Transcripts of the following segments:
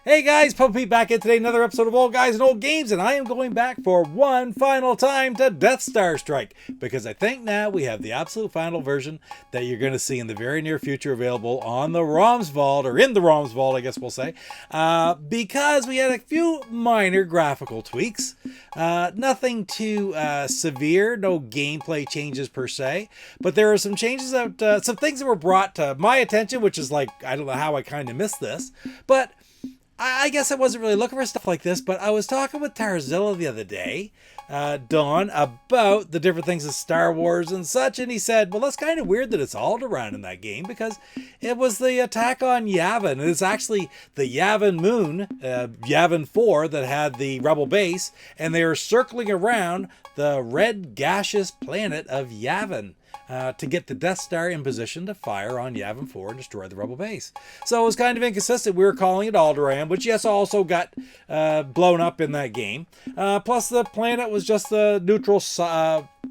Hey guys, Puppy back in today, another episode of Old Guys and Old Games, and I am going back for one final time to Death Star Strike, because I think now we have the absolute final version that you're going to see in the very near future available on the ROMs Vault, or in the ROMs Vault, I guess we'll say, because we had a few minor graphical tweaks, nothing too severe, no gameplay changes per se, but there are some changes, that some things that were brought to my attention, which is like, I don't know how I kind of missed this, but I guess I wasn't really looking for stuff like this, but I was talking with Tarzilla the other day, Don, about the different things in Star Wars and such, and he said, well, that's kind of weird that it's Alderaan in that game, because it was the attack on Yavin, and it's actually the Yavin moon, Yavin 4, that had the rebel base, and they were circling around the red gaseous planet of Yavin. To get the Death Star in position to fire on Yavin 4 and destroy the rebel base. So it was kind of inconsistent. We were calling it Alderaan, which yes, also got blown up in that game. Plus the planet was just the neutral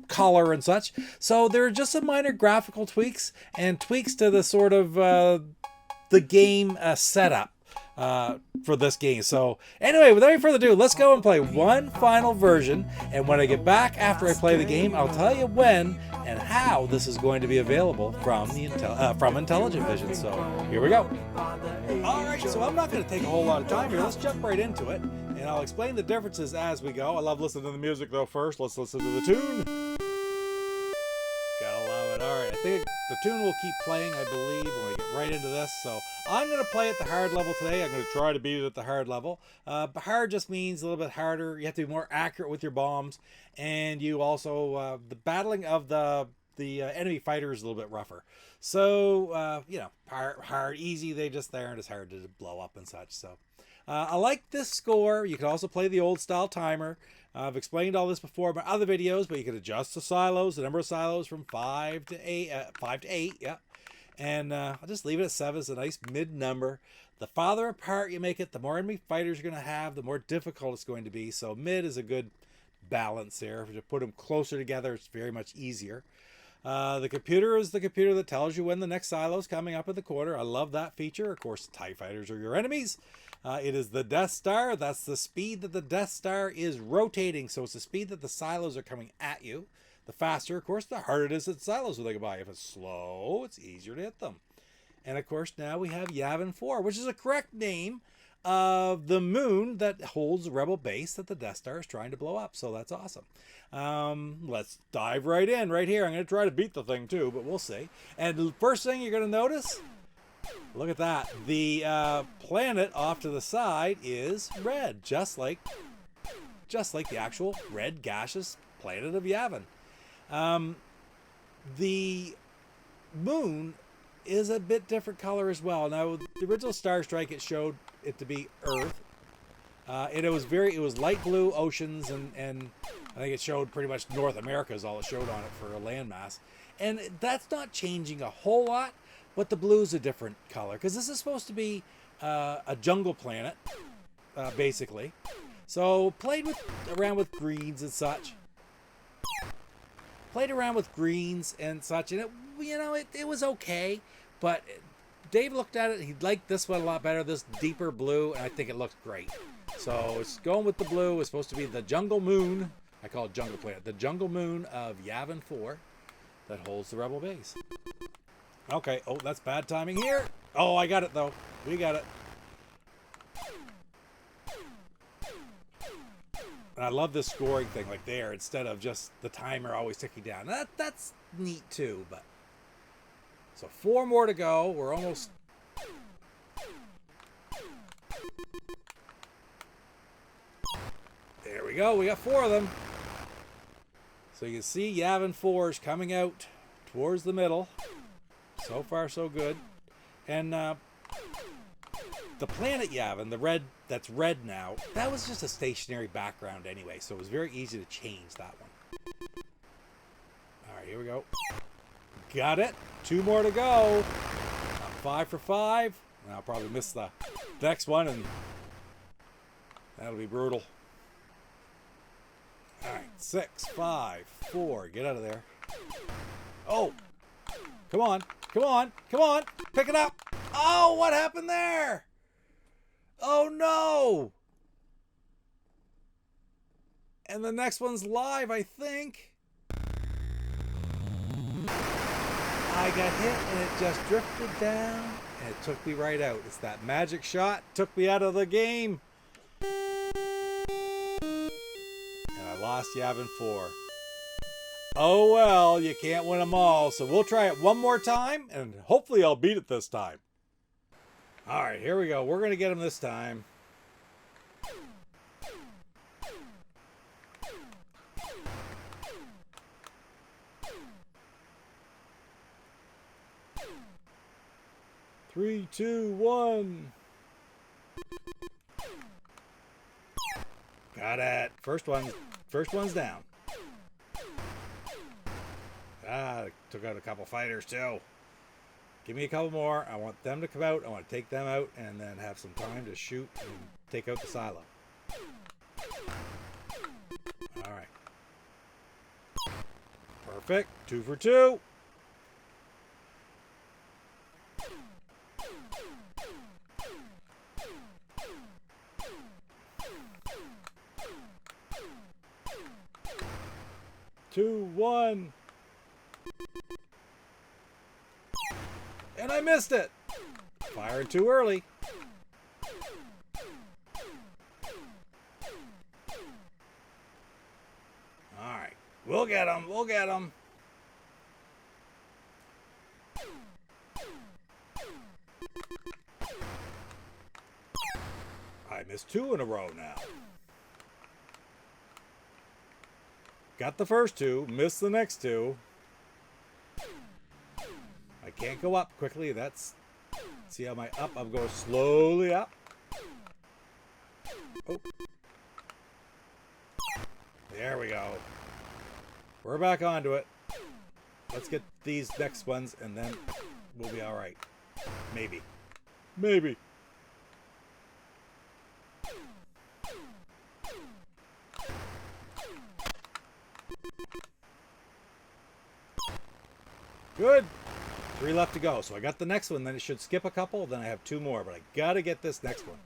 color and such. So there are just some minor graphical tweaks and tweaks to the sort of the game setup for this game. So anyway, without any further ado, let's go and play one final version, and when I get back after I play the game, I'll tell you when and how this is going to be available from the Intelligenvision. So here we go. Alright, so I'm not going to take a whole lot of time here. Let's jump right into it, and I'll explain the differences as we go. I love listening to the music though. First, let's listen to the tune. Gotta love it. Alright, I think the tune will keep playing, I believe, when we get right into this. So I'm going to play at the hard level today. I'm going to try to beat it at the hard level. But hard just means a little bit harder. You have to be more accurate with your bombs. And you also, the battling of the enemy fighter is a little bit rougher. So, you know, hard, easy, they just there, and it's hard to blow up and such. So I like this score. You can also play the old style timer. I've explained all this before in my other videos, but you can adjust the silos, the number of silos from 5 to 8, yeah. And I'll just leave it at 7 as a nice mid number. The farther apart you make it, the more enemy fighters you're going to have, the more difficult it's going to be. So mid is a good balance there. If you put them closer together, it's very much easier. The computer is the computer that tells you when the next silo is coming up in the corner. I love that feature. Of course, TIE fighters are your enemies. It is the Death Star. That's the speed that the Death Star is rotating. So it's the speed that the silos are coming at you. The faster, of course, the harder it is that silos will they go by. If it's slow, it's easier to hit them. And of course, now we have Yavin 4, which is a correct name of the moon that holds the rebel base that the Death Star is trying to blow up. So that's awesome. Let's dive right in right here. I'm going to try to beat the thing too, but we'll see. And the first thing you're going to notice, look at that. The planet off to the side is red, just like the actual red gaseous planet of Yavin. The moon is a bit different color as well. Now, the original Star Strike, it showed it to be Earth. And it was light blue oceans, and I think it showed pretty much North America is all it showed on it for a landmass. And that's not changing a whole lot, but the blue is a different color, because this is supposed to be a jungle planet, basically. So played around with greens and such. Played around with greens and such, and it was okay, but Dave looked at it, he liked this one a lot better, this deeper blue, and I think it looks great. So it's going with the blue. It's supposed to be the jungle moon. I call it jungle planet. The jungle moon of Yavin 4 that holds the rebel base. Okay, oh, that's bad timing here. Oh, I got it though. We got it. And I love this scoring thing, like there, instead of just the timer always ticking down. That's neat too, but. So 4 more to go. We're almost. There we go. We got 4 of them. So you can see Yavin 4 is coming out towards the middle. So far, so good. And the planet Yavin, the red, that's red now, that was just a stationary background anyway, so it was very easy to change that one. Alright, here we go. Got it. 2 more to go. 5 for 5. And I'll probably miss the next one, and that'll be brutal. Alright, 6, 5, 4. Get out of there. Oh! Come on. Come on. Come on. Pick it up. Oh, what happened there? Oh no! And the next one's live, I think. I got hit and it just drifted down and it took me right out. It's that magic shot, took me out of the game. And I lost Yavin 4. Oh well, you can't win them all. So we'll try it one more time and hopefully I'll beat it this time. All right, here we go. We're going to get him this time. Three, two, one. Got it. First one's down. Took out a couple fighters too. Give me a couple more. I want them to come out. I want to take them out and then have some time to shoot and take out the silo. All right. Perfect. 2 for 2. Two, one. And I missed it. Fired too early. All right. We'll get him. We'll get him. I missed 2 in a row now. Got the first 2, missed the next 2. I can't go up quickly. See how my up? I'm going slowly up. Oh. There we go. We're back onto it. Let's get these next ones and then we'll be all right. Maybe. Maybe. Good. 3 left to go. So I got the next one. Then it should skip a couple. Then I have 2 more. But I got to get this next one.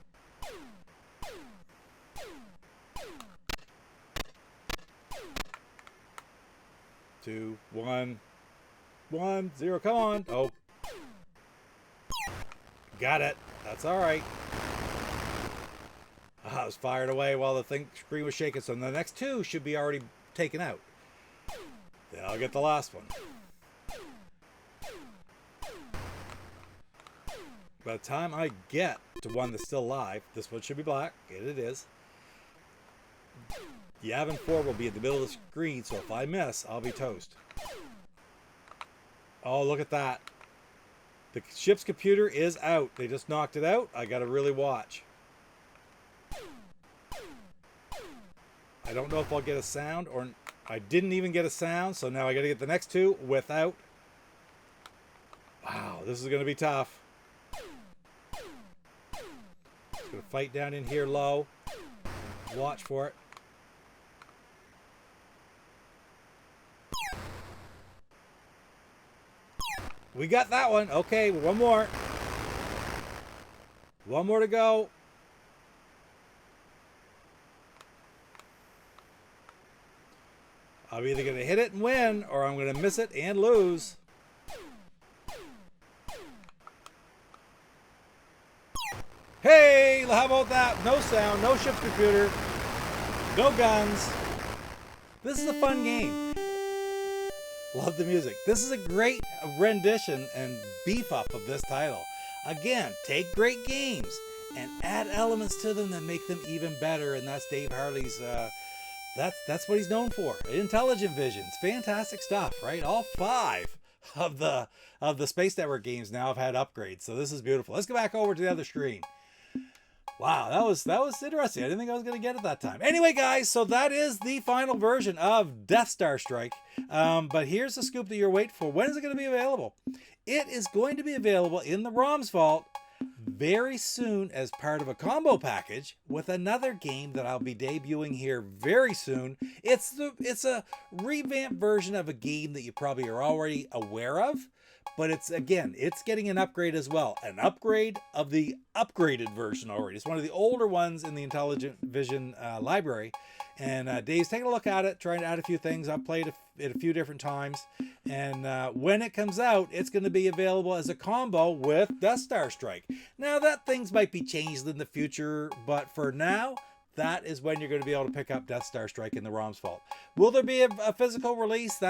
Two, one, 1, 0. Come on. Oh. Got it. That's all right. I was fired away while the screen was shaking. So the next 2 should be already taken out. Then I'll get the last one. By the time I get to one that's still live, this one should be black. And it is. Yavin 4 will be in the middle of the screen, so if I miss, I'll be toast. Oh, look at that. The ship's computer is out. They just knocked it out. I gotta really watch. I don't know if I'll get a sound or... I didn't even get a sound, so now I gotta get the next 2 without... Wow, this is gonna be tough. Gonna fight down in here low. Watch for it. We got that one. Okay, one more. One more to go. I'm either gonna hit it and win, or I'm gonna miss it and lose. Hey, how about that? No sound, no ship's computer, no guns. This is a fun game. Love the music. This is a great rendition and beef up of this title. Again, take great games and add elements to them that make them even better. And that's Dave Harley's. That's what he's known for. Intelligentvision. It's fantastic stuff, right? All 5 of the Space Network games now have had upgrades, so this is beautiful. Let's go back over to the other screen. Wow, that was interesting. I didn't think I was going to get it that time. Anyway, guys, so that is the final version of Death Star Strike. But here's the scoop that you're waiting for. When is it going to be available? It is going to be available in the ROM's vault very soon as part of a combo package with another game that I'll be debuting here very soon. It's a revamped version of a game that you probably are already aware of, but it's getting an upgrade as well. An upgrade of the upgraded version already. It's one of the older ones in the Intellivision library. And Dave's taking a look at it, trying to add a few things. I've played it a few different times. And when it comes out, it's going to be available as a combo with Death Star Strike. Now, that things might be changed in the future, but for now, that is when you're going to be able to pick up Death Star Strike in the ROM's vault. Will there be a physical release?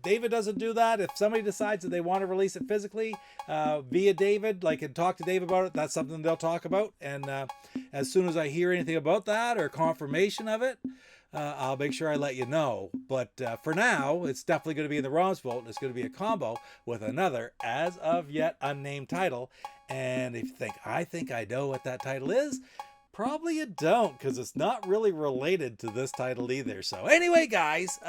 David doesn't do that. If somebody decides that they want to release it physically via David, and talk to Dave about it, that's something they'll talk about. And as soon as I hear anything about that or confirmation of it, I'll make sure I let you know. But for now, it's definitely going to be in the ROM's vault. It's going to be a combo with another as of yet unnamed title. And if you think I know what that title is, probably you don't, because it's not really related to this title either. So anyway, guys,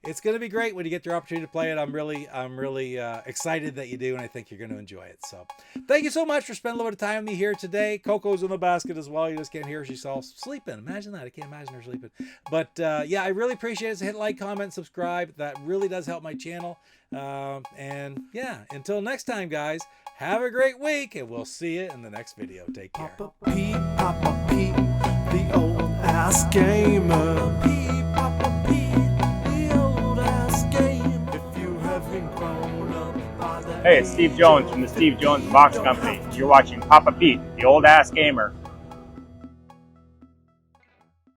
it's going to be great when you get your opportunity to play it. I'm really excited that you do, and I think you're going to enjoy it. So thank you so much for spending a little bit of time with me here today. Coco's in the basket as well. You just can't hear her. She's all sleeping. Imagine that. I can't imagine her sleeping. But yeah, I really appreciate it. So hit like, comment, subscribe. That really does help my channel. And yeah, until next time, guys, have a great week, and we'll see you in the next video. Take care. Papa Pete, the old ass gamer. Papa Pete, the old ass gamer. If you haven't grown up by the Hey, it's Steve Jones from the Steve Jones Box Company. You're watching Papa Pete, the old ass gamer.